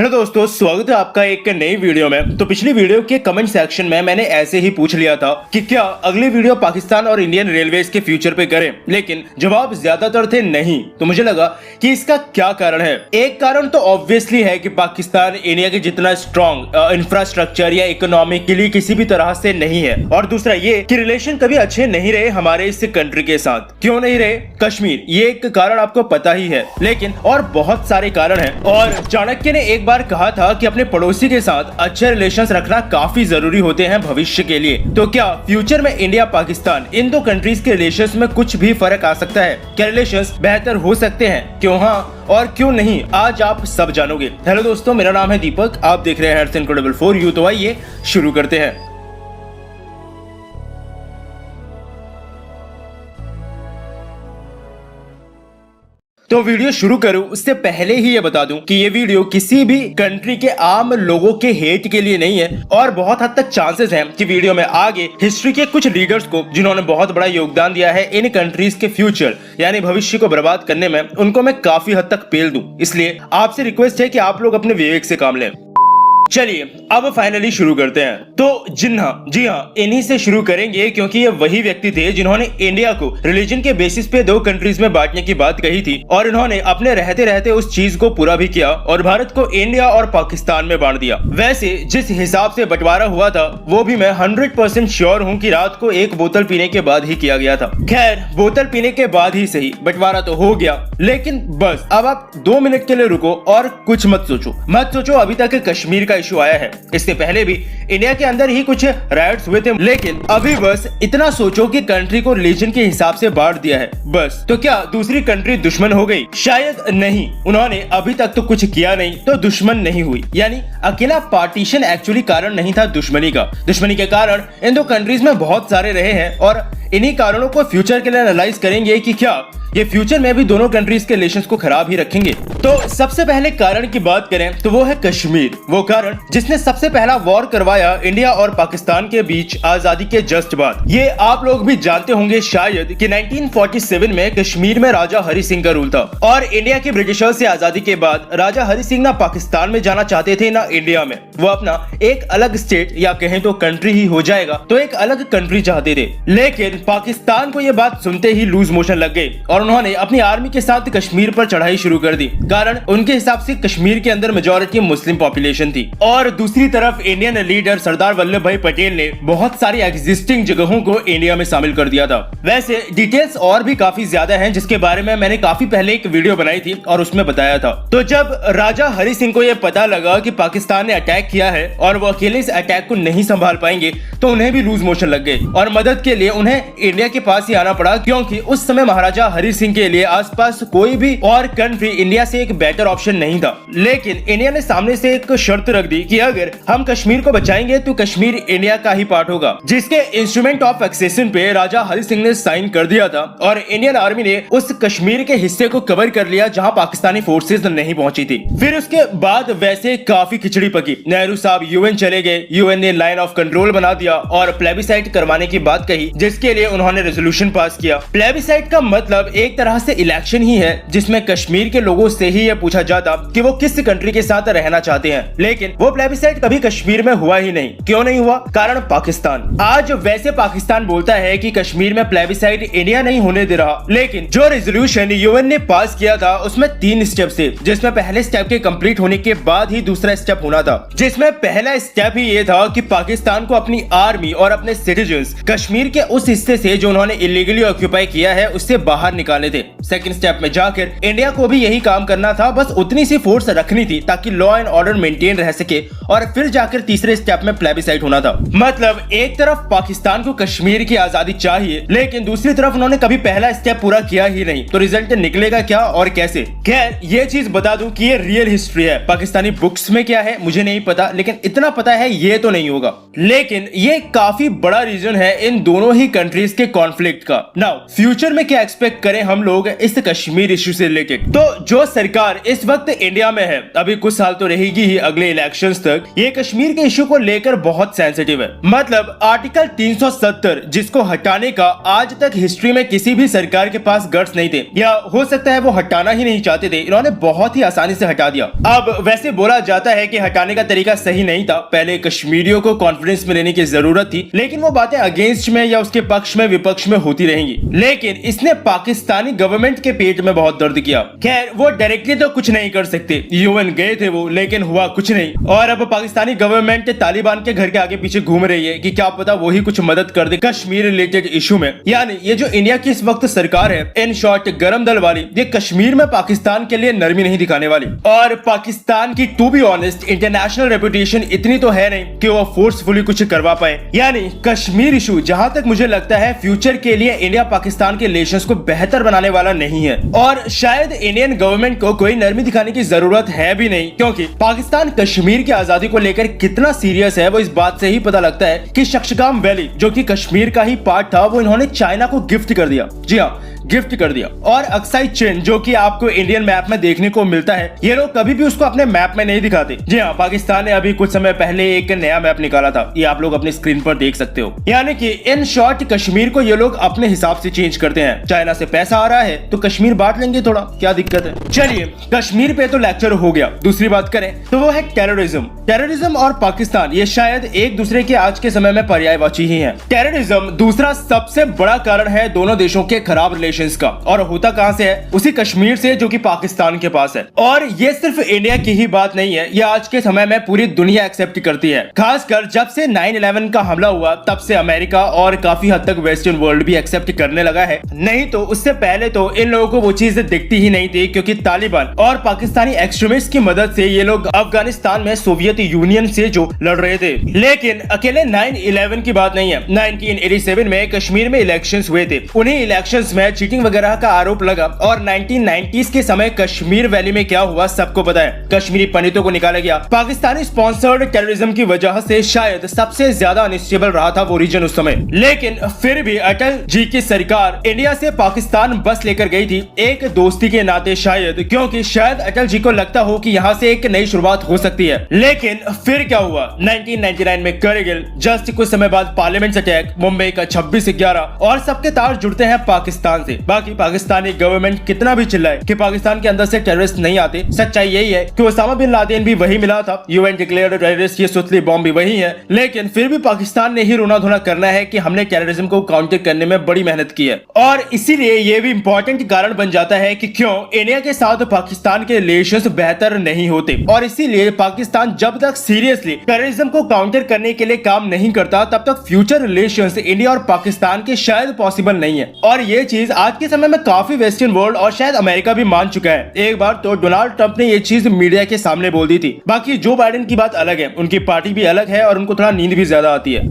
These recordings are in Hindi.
हेलो दोस्तों, स्वागत है आपका एक नई वीडियो में। तो पिछली वीडियो के कमेंट सेक्शन में मैंने ऐसे ही पूछ लिया था कि क्या अगली वीडियो पाकिस्तान और इंडियन रेलवेज के फ्यूचर पे करें, लेकिन जवाब ज्यादातर थे नहीं। तो मुझे लगा कि इसका क्या कारण है। एक कारण तो ऑब्वियसली है कि पाकिस्तान इंडिया के जितना स्ट्रॉन्ग इंफ्रास्ट्रक्चर या इकोनॉमिकली किसी भी तरह से नहीं है, और दूसरा ये कि रिलेशन कभी अच्छे नहीं रहे हमारे इस कंट्री के साथ। क्यों नहीं रहे? कश्मीर, ये एक कारण आपको पता ही है, लेकिन और बहुत सारे कारण हैं। और चाणक्य ने एक बार कहा था कि अपने पड़ोसी के साथ अच्छे रिलेशंस रखना काफी जरूरी होते हैं भविष्य के लिए। तो क्या फ्यूचर में इंडिया पाकिस्तान इन दो कंट्रीज के रिलेशंस में कुछ भी फर्क आ सकता है? क्या रिलेशंस बेहतर हो सकते हैं? क्यों हाँ और क्यों नहीं, आज आप सब जानोगे। हेलो दोस्तों, मेरा नाम है दीपक, आप देख रहे हैं हेल्थ इनक्रेडिबल फॉर यू। तो आइए शुरू करते हैं। तो वीडियो शुरू करूं उससे पहले ही ये बता दूं कि ये वीडियो किसी भी कंट्री के आम लोगों के हेट के लिए नहीं है, और बहुत हद तक चांसेस हैं कि वीडियो में आगे हिस्ट्री के कुछ लीडर्स को जिन्होंने बहुत बड़ा योगदान दिया है इन कंट्रीज के फ्यूचर यानी भविष्य को बर्बाद करने में, उनको मैं काफी हद तक पेल दूं। इसलिए आपसे रिक्वेस्ट है कि आप लोग अपने विवेक से काम लें। चलिए अब फाइनली शुरू करते हैं। तो जी हाँ, इन्हीं से शुरू करेंगे क्योंकि ये वही व्यक्ति थे जिन्होंने इंडिया को रिलीजन के बेसिस पे दो कंट्रीज में बांटने की बात कही थी, और इन्होंने अपने रहते रहते उस चीज को पूरा भी किया और भारत को इंडिया और पाकिस्तान में बांट दिया। वैसे जिस हिसाब से बंटवारा हुआ था वो भी मैं 100% श्योर हूँ कि रात को एक बोतल पीने के बाद ही किया गया था। खैर, बोतल पीने के बाद ही सही, बंटवारा तो हो गया, लेकिन बस अब आप 2 मिनट के लिए रुको और कुछ मत सोचो। अभी तक कश्मीर का इशू आया है, इससे पहले भी इंडिया के अंदर ही कुछ राइट्स हुए थे, लेकिन अभी बस इतना सोचो कि कंट्री को रिलीजन के हिसाब से बांट दिया है बस। तो क्या दूसरी कंट्री दुश्मन हो गई? शायद नहीं, उन्होंने अभी तक तो कुछ किया नहीं तो दुश्मन नहीं हुई। यानी अकेला पार्टीशन एक्चुअली कारण नहीं था दुश्मनी का। दुश्मनी के कारण इन दो कंट्रीज में बहुत सारे रहे हैं, और इन्हीं कारणों को फ्यूचर के लिए एनालाइज करेंगे कि क्या ये फ्यूचर में भी दोनों कंट्रीज के रिलेशंस को खराब ही रखेंगे। तो सबसे पहले कारण की बात करें तो वो है कश्मीर, वो कारण जिसने सबसे पहला वॉर करवाया इंडिया और पाकिस्तान के बीच आजादी के जस्ट बाद। ये आप लोग भी जानते होंगे शायद कि 1947 में कश्मीर में राजा हरि सिंह का रूल था, और इंडिया के ब्रिटिशर्स से आजादी के बाद राजा हरि सिंह ना पाकिस्तान में जाना चाहते थे ना इंडिया में। वो अपना एक अलग स्टेट या कहें तो कंट्री ही हो जाएगा, तो एक अलग कंट्री चाहते थे। लेकिन पाकिस्तान को ये बात सुनते ही लूज मोशन लग गई और उन्होंने अपनी आर्मी के साथ कश्मीर पर चढ़ाई शुरू कर दी। कारण उनके हिसाब से कश्मीर के अंदर मेजॉरिटी मुस्लिम पॉपुलेशन थी, और दूसरी तरफ इंडियन लीडर सरदार वल्लभ भाई पटेल ने बहुत सारी एग्जिस्टिंग जगहों को इंडिया में शामिल कर दिया था। वैसे डिटेल्स और भी काफी ज्यादा हैं जिसके बारे में मैंने काफी पहले एक वीडियो बनाई थी और उसमें बताया था। तो जब राजा हरि सिंह को यह पता लगा कि पाकिस्तान ने अटैक किया है और वो अकेले इस अटैक को नहीं संभाल पाएंगे, तो उन्हें भी लूज मोशन लग गई और मदद के लिए उन्हें इंडिया के पास ही आना पड़ा, क्योंकि उस समय महाराजा हरि सिंह के लिए आसपास कोई भी और कंट्री इंडिया से एक बेटर ऑप्शन नहीं था। लेकिन इंडिया ने सामने से एक शर्त रख दी कि अगर हम कश्मीर को बचाएंगे तो कश्मीर इंडिया का ही पार्ट होगा, जिसके इंस्ट्रूमेंट ऑफ एक्सेशन पे राजा हरि सिंह ने साइन कर दिया था, और इंडियन आर्मी ने उस कश्मीर के हिस्से को कवर कर लिया जहां पाकिस्तानी फोर्सेस नहीं पहुंची थी। फिर उसके बाद वैसे काफी खिचड़ी पकी। नेहरू साहब यूएन चले गए, यूएन ने लाइन ऑफ कंट्रोल बना दिया और प्लेबिसाइट करवाने की बात कही, जिसके लिए उन्होंने रेजोल्यूशन पास किया। प्लेबिसाइट का मतलब एक तरह से इलेक्शन ही है जिसमें कश्मीर के लोगों से ही यह पूछा जाता कि वो किस कंट्री के साथ रहना चाहते हैं। लेकिन वो प्लेबिसाइट कभी कश्मीर में हुआ ही नहीं। क्यों नहीं हुआ? कारण पाकिस्तान। आज वैसे पाकिस्तान बोलता है कि कश्मीर में प्लेबिसाइट इंडिया नहीं होने दे रहा, लेकिन जो रेजोल्यूशन यूएन ने पास किया था उसमें 3 स्टेप थे, जिसमें पहले स्टेप के कंप्लीट होने के बाद ही दूसरा स्टेप होना था। जिसमें पहला स्टेप ही ये था कि पाकिस्तान को अपनी आर्मी और अपने सिटीजन्स कश्मीर के उस हिस्से से जो उन्होंने इलीगली ऑक्यूपाई किया है उससे बाहर निकाले थे। सेकंड स्टेप में जाकर इंडिया को भी यही काम करना था, बस उतनी सी फोर्स रखनी थी ताकि लॉ एंड ऑर्डर मेंटेन रह सके, और फिर जाकर तीसरे स्टेप में प्लेबिसाइट होना था। मतलब एक तरफ पाकिस्तान को कश्मीर की आजादी चाहिए, लेकिन दूसरी तरफ उन्होंने कभी पहला स्टेप पूरा किया ही नहीं, तो रिजल्ट निकलेगा क्या और कैसे? खैर, ये चीज बता दूं कि ये रियल हिस्ट्री है। पाकिस्तानी बुक्स में क्या है मुझे नहीं पता, लेकिन इतना पता है ये तो नहीं होगा। लेकिन ये काफी बड़ा रीजन है इन दोनों ही कंट्री कंट्रीज के कॉन्फ्लिक्ट का। नाउ फ्यूचर में क्या एक्सपेक्ट करें हम लोग इस कश्मीर इश्यू से रिलेटेड? तो जो सरकार इस वक्त इंडिया में है, अभी कुछ साल तो रहेगी ही अगले इलेक्शंस तक, ये कश्मीर के इश्यू को लेकर बहुत सेंसिटिव है। मतलब आर्टिकल 370 जिसको हटाने का आज तक हिस्ट्री में किसी भी सरकार के पास गट्स नहीं थे, या हो सकता है वो हटाना ही नहीं चाहते थे, इन्होंने बहुत ही आसानी से हटा दिया। अब वैसे बोला जाता है कि हटाने का तरीका सही नहीं था, पहले कश्मीरियों को कॉन्फिडेंस में लेने की जरूरत थी, लेकिन वो बातें अगेंस्ट में या उसके पक्ष में विपक्ष में होती रहेंगी। लेकिन इसने पाकिस्तानी गवर्नमेंट के पेट में बहुत दर्द किया। खैर वो डायरेक्टली तो कुछ नहीं कर सकते, यूएन गए थे वो, लेकिन हुआ कुछ नहीं। और अब पाकिस्तानी गवर्नमेंट तालिबान के घर के आगे पीछे घूम रही है कि क्या पता वही कुछ मदद कर दे कश्मीर रिलेटेड इशू में। यानी ये जो इंडिया की इस वक्त सरकार है, इन शॉर्ट गरम दल वाली, ये कश्मीर में पाकिस्तान के लिए नरमी नहीं दिखाने वाली। और पाकिस्तान की to be honest international reputation इतनी तो है नहीं कि वो फोर्सफुली कुछ करवा पाए। यानी कश्मीर इशू जहां तक मुझे लगता है फ्यूचर के लिए इंडिया पाकिस्तान के रिलेशंस को बेहतर बनाने वाला नहीं है, और शायद इंडियन गवर्नमेंट को कोई नरमी दिखाने की जरूरत है भी नहीं, क्योंकि पाकिस्तान कश्मीर की आजादी को लेकर कितना सीरियस है वो इस बात से ही पता लगता है कि शक्शगाम वैली जो कि कश्मीर का ही पार्ट था, वो इन्होंने चाइना को गिफ्ट कर दिया। जी हाँ, गिफ्ट कर दिया। और अक्साई चीन जो कि आपको इंडियन मैप में देखने को मिलता है, ये लोग कभी भी उसको अपने मैप में नहीं दिखाते। जी हाँ, पाकिस्तान ने अभी कुछ समय पहले एक नया मैप निकाला था, ये आप लोग अपनी स्क्रीन पर देख सकते हो। यानी कि इन शॉर्ट कश्मीर को ये लोग अपने हिसाब से चेंज करते हैं। चाइना से पैसा आ रहा है तो कश्मीर बांट लेंगे, थोड़ा क्या दिक्कत है। चलिए कश्मीर पे तो लेक्चर हो गया। दूसरी बात करें तो वो है टेररिज्म। टेररिज्म और पाकिस्तान ये शायद एक दूसरे के आज के समय में पर्यायवाची ही है। टेररिज्म दूसरा सबसे बड़ा कारण है दोनों देशों के खराब रिलेशंस का, और होता कहां से है? उसी कश्मीर से जो कि पाकिस्तान के पास है। और ये सिर्फ इंडिया की ही बात नहीं है, ये आज के समय में पूरी दुनिया एक्सेप्ट करती है। खासकर जब से 9/11 का हमला हुआ तब से अमेरिका और काफी हद तक वेस्टर्न वर्ल्ड भी एक्सेप्ट करने लगा है। नहीं तो उससे पहले तो इन लोगों को वो चीज दिखती ही नहीं थी, क्योंकि तालिबान और पाकिस्तानी एक्सट्रीमिस्ट की मदद से ये लोग अफगानिस्तान में सोवियत यूनियन से जो लड़ रहे थे। लेकिन अकेले 9/11 की बात नहीं है। 1987 में कश्मीर में इलेक्शंस हुए थे, उन्हीं इलेक्शंस में चीटिंग वगैरह का आरोप लगा, और 1990s के समय कश्मीर वैली में क्या हुआ सबको पता है। कश्मीरी पंडितों को निकाला गया। पाकिस्तानी स्पॉन्सर्ड टेररिज्म की वजह से शायद सबसे ज्यादा अनस्टेबल रहा था वो रीजन उस समय। लेकिन फिर भी अटल जी की सरकार इंडिया से पाकिस्तान बस लेकर गई थी, एक दोस्ती के नाते शायद, क्योंकि शायद अटल जी को लगता हो कि यहाँ से एक नई शुरुआत हो सकती है। लेकिन फिर क्या हुआ? 1999 में करगिल, जस्ट कुछ समय बाद पार्लियामेंट अटैक, मुंबई का 26/11, और सबके तार जुड़ते हैं पाकिस्तान से। बाकी पाकिस्तानी गवर्नमेंट कितना भी चिल्लाए कि पाकिस्तान के अंदर से टेररिस्ट नहीं आते, सच्चाई यही है कि ओसामा बिन लादेन भी वही मिला था, यूएन डिक्लेयर्ड टेररिस्ट, ये सुतली बॉम्ब भी वही है। लेकिन फिर भी पाकिस्तान ने ही रोना धोना करना है कि हमने टेररिज्म को काउंटर करने में बड़ी मेहनत की है। और इसीलिए ये भी इंपॉर्टेंट कारण बन जाता है कि क्यों इंडिया के साथ पाकिस्तान के रिलेशंस बेहतर नहीं होते। और इसीलिए पाकिस्तान जब तक सीरियसली टेररिज्म को काउंटर करने के लिए काम नहीं करता, तब तक फ्यूचर रिलेशंस इंडिया और पाकिस्तान के शायद पॉसिबल नहीं है। और ये चीज आज के समय में काफी वेस्टर्न वर्ल्ड और शायद अमेरिका भी मान चुका है। एक बार तो डोनाल्ड ट्रंप ने ये चीज मीडिया के सामने बोल दी थी। बाकी जो बाइडेन की बात अलग है, उनकी पार्टी भी अलग है और उनको थोड़ा नींद भी ज्यादा आती है।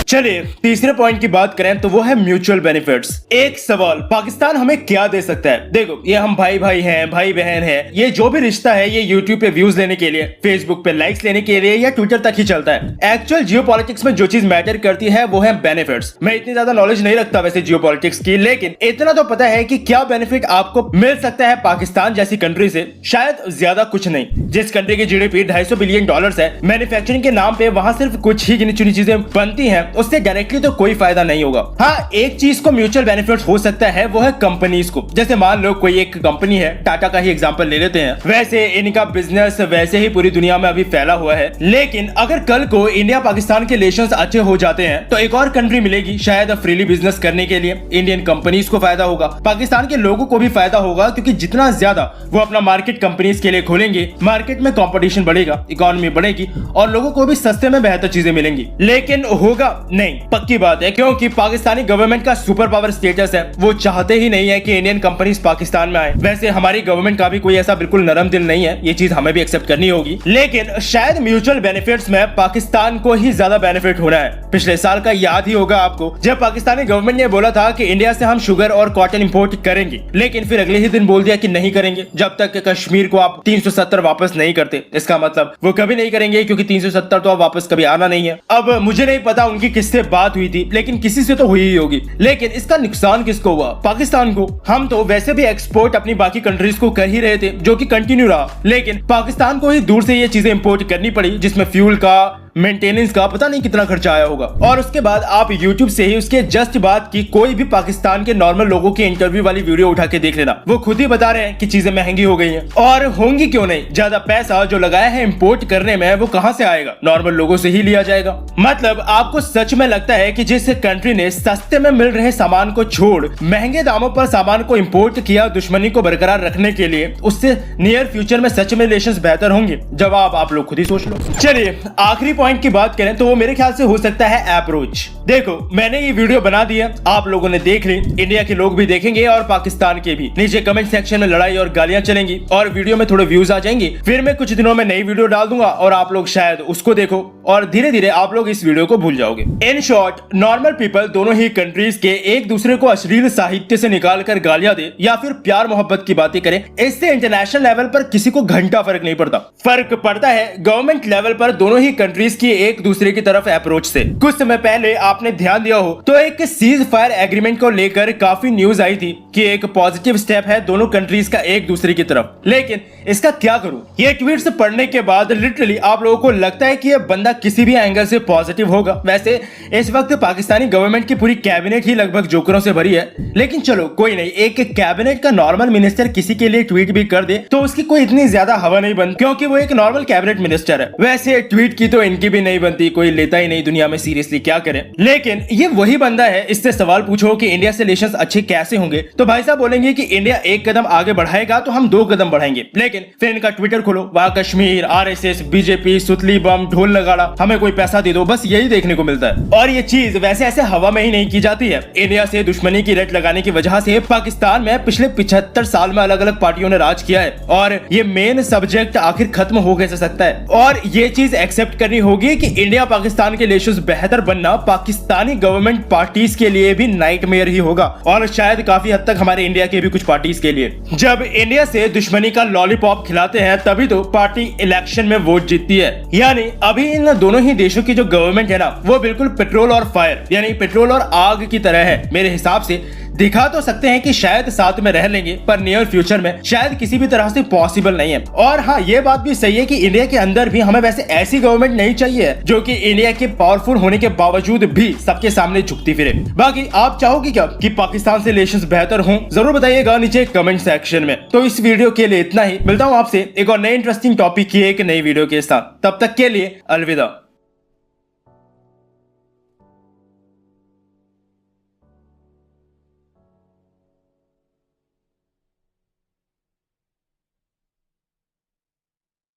चलिए तीसरे पॉइंट की बात करें तो वो है म्यूचुअल बेनिफिट्स। एक सवाल, पाकिस्तान हमें क्या दे सकता है? देखो ये हम भाई भाई हैं, भाई बहन हैं, ये जो भी रिश्ता है ये यूट्यूब पे व्यूज लेने के लिए, फेसबुक पे लाइक्स लेने के लिए या ट्विटर तक ही चलता है। एक्चुअल जियोपॉलिटिक्स में जो चीज मैटर करती है वो है बेनिफिट्स। मैं इतनी ज्यादा नॉलेज नहीं रखता वैसे जियोपॉलिटिक्स की, लेकिन इतना तो पता है कि क्या बेनिफिट आपको मिल सकता है पाकिस्तान जैसी कंट्री से। शायद ज्यादा कुछ नहीं। जिस कंट्री की जीडीपी $250 बिलियन है, मैन्युफैक्चरिंग के नाम पे वहां सिर्फ कुछ ही गिनी चुनी चीजें बनती हैं, उससे डायरेक्टली तो कोई फायदा नहीं होगा। हाँ, एक चीज को म्यूचुअल बेनिफिट हो सकता है वो है कंपनीज को। जैसे मान लो कोई एक कंपनी है, टाटा का ही एग्जांपल ले लेते हैं, वैसे इनका बिजनेस वैसे ही पूरी दुनिया में अभी फैला हुआ है। लेकिन अगर कल को इंडिया पाकिस्तान के रिलेशंस अच्छे हो जाते हैं तो एक और कंट्री मिलेगी शायद फ्रीली बिजनेस करने के लिए। इंडियन कंपनीज को फायदा होगा, पाकिस्तान के लोगों को भी फायदा होगा, क्योंकि जितना ज्यादा वो अपना मार्केट कंपनीज के लिए खोलेंगे, मार्केट में कंपटीशन बढ़ेगा, इकोनॉमी बढ़ेगी और लोगों को भी सस्ते में बेहतर चीजें मिलेंगी। लेकिन होगा नहीं, पक्की बात है, क्योंकि पाकिस्तानी गवर्नमेंट का सुपर पावर स्टेटस है। वो चाहते ही नहीं है कि इंडियन कंपनीज पाकिस्तान में आए। वैसे हमारी गवर्नमेंट का भी कोई ऐसा बिल्कुल नरम दिल नहीं है, ये चीज हमें भी एक्सेप्ट करनी होगी। लेकिन शायद म्यूचुअल बेनिफिट्स में पाकिस्तान को ही ज्यादा बेनिफिट होना है। पिछले साल का याद ही होगा आपको, जब पाकिस्तानी गवर्नमेंट ने बोला था कि इंडिया से हम शुगर और कॉटन इंपोर्ट करेंगे, लेकिन फिर अगले ही दिन बोल दिया कि नहीं करेंगे जब तक कश्मीर को आप 370 वापस नहीं करते। इसका मतलब वो कभी नहीं करेंगे, क्योंकि 370 तो आप वापस कभी आना नहीं है। अब मुझे नहीं पता उनकी किससे बात हुई थी, लेकिन किसी से तो हुई ही होगी। लेकिन इसका नुकसान किसको हुआ? पाकिस्तान को। हम तो वैसे भी एक्सपोर्ट अपनी बाकी कंट्रीज को कर ही रहे थे, जो कि कंटिन्यू रहा, लेकिन पाकिस्तान को ही दूर से ये चीजें इंपोर्ट करनी पड़ी, जिसमें फ्यूल का, मेंटेनेंस का पता नहीं कितना खर्चा आया होगा। और उसके बाद आप YouTube से ही उसके जस्ट बाद की कोई भी पाकिस्तान के नॉर्मल लोगों की इंटरव्यू वाली वीडियो उठा के देख लेना, वो खुद ही बता रहे हैं कि चीजें महंगी हो गई हैं। और होंगी क्यों नहीं, ज्यादा पैसा जो लगाया है इंपोर्ट करने में वो कहां से आएगा? नॉर्मल लोगों से ही लिया जाएगा। मतलब आपको सच में लगता है कि जिस कंट्री ने सस्ते में मिल रहे सामान को छोड़ महंगे दामों पर सामान को इंपोर्ट किया दुश्मनी को बरकरार रखने के लिए, उससे नियर फ्यूचर में सच में रिलेशंस बेहतर होंगे? जवाब आप लोग खुद ही सोच लो। चलिए आखिरी पॉइंट की बात करें तो वो मेरे ख्याल से हो सकता है अप्रोच। देखो मैंने ये वीडियो बना दी है, आप लोगों ने देख ली, इंडिया के लोग भी देखेंगे और पाकिस्तान के भी। नीचे कमेंट सेक्शन में लड़ाई और गालियां चलेंगी और वीडियो में थोड़े व्यूज आ जाएंगे। फिर मैं कुछ दिनों में नई वीडियो डाल दूंगा और आप लोग शायद उसको देखो और धीरे धीरे आप लोग इस वीडियो को भूल जाओगे। इन शॉर्ट, नॉर्मल पीपल दोनों ही कंट्रीज के एक दूसरे को अश्लील साहित्य से निकाल कर गालियां दे या फिर प्यार मोहब्बत की बातें करें, इससे इंटरनेशनल लेवल पर किसी को घंटा फर्क नहीं पड़ता। फर्क पड़ता है गवर्नमेंट लेवल पर दोनों ही कंट्रीज की एक दूसरे की तरफ अप्रोच से। कुछ समय पहले आपने ध्यान दिया हो तो एक सीज फायर एग्रीमेंट को लेकर काफी न्यूज आई थी कि एक पॉजिटिव स्टेप है दोनों कंट्रीज का एक दूसरे की तरफ। लेकिन इसका क्या करूं? ये ट्वीट्स पढ़ने के बाद लिटरली आप लोगों को लगता है कि ये बंदा किसी भी एंगल से पॉजिटिव होगा। वैसे इस वक्त पाकिस्तानी गवर्नमेंट की पूरी कैबिनेट ही लगभग जोकरों से भरी है, लेकिन चलो कोई नहीं, एक कैबिनेट का नॉर्मल मिनिस्टर किसी के लिए ट्वीट भी कर दे तो उसकी कोई इतनी ज्यादा हवा नहीं बनती, क्योंकि वो एक नॉर्मल कैबिनेट मिनिस्टर है। वैसे ट्वीट की तो इनकी भी नहीं बनती, कोई लेता ही नहीं दुनिया में सीरियसली, क्या करें। लेकिन ये वही बंदा है, इससे सवाल पूछो कि इंडिया से रिलेशंस अच्छे कैसे होंगे तो भाई साहब बोलेंगे कि इंडिया एक कदम आगे बढ़ाएगा तो हम 2 कदम बढ़ाएंगे। लेकिन फिर इनका ट्विटर खोलो, वहां कश्मीर, RSS, बीजेपी, सुतली बम, ढोल नगाड़ा, हमें कोई पैसा दे दो, बस यही देखने को मिलता है। और ये चीज वैसे ऐसे हवा में ही नहीं की जाती है। इंडिया से दुश्मनी की रट लगाने की वजह से पाकिस्तान में पिछले 75 साल में अलग अलग पार्टियों ने राज किया है और ये मेन सब्जेक्ट आखिर खत्म हो कैसे सकता है। और ये चीज एक्सेप्ट करनी होगी कि इंडिया पाकिस्तान के रिलेशंस बेहतर बनना पाकिस्तानी गवर्नमेंट पार्टीज के लिए भी नाइटमेयर ही होगा और शायद काफी हद तक हमारे इंडिया के भी कुछ पार्टीज के लिए। जब इंडिया से दुश्मनी का लॉलीपॉप खिलाते हैं तभी तो पार्टी इलेक्शन में वोट जीतती है। यानी अभी इन दोनों ही देशों की जो गवर्नमेंट है ना, वो बिल्कुल पेट्रोल और फायर यानी पेट्रोल और आग की तरह है। मेरे हिसाब से दिखा तो सकते हैं कि शायद साथ में रह लेंगे, पर नियर फ्यूचर में शायद किसी भी तरह से पॉसिबल नहीं है। और हाँ, ये बात भी सही है कि इंडिया के अंदर भी हमें वैसे ऐसी गवर्नमेंट नहीं चाहिए जो कि इंडिया के पावरफुल होने के बावजूद भी सबके सामने झुकती फिरे। बाकी आप चाहोगे क्या कि पाकिस्तान से रिलेशंस बेहतर हों? जरूर बताइएगा नीचे कमेंट सेक्शन में। तो इस वीडियो के लिए इतना ही, मिलता हूँ आपसे एक और नए इंटरेस्टिंग टॉपिक की एक नई वीडियो के साथ। तब तक के लिए अलविदा।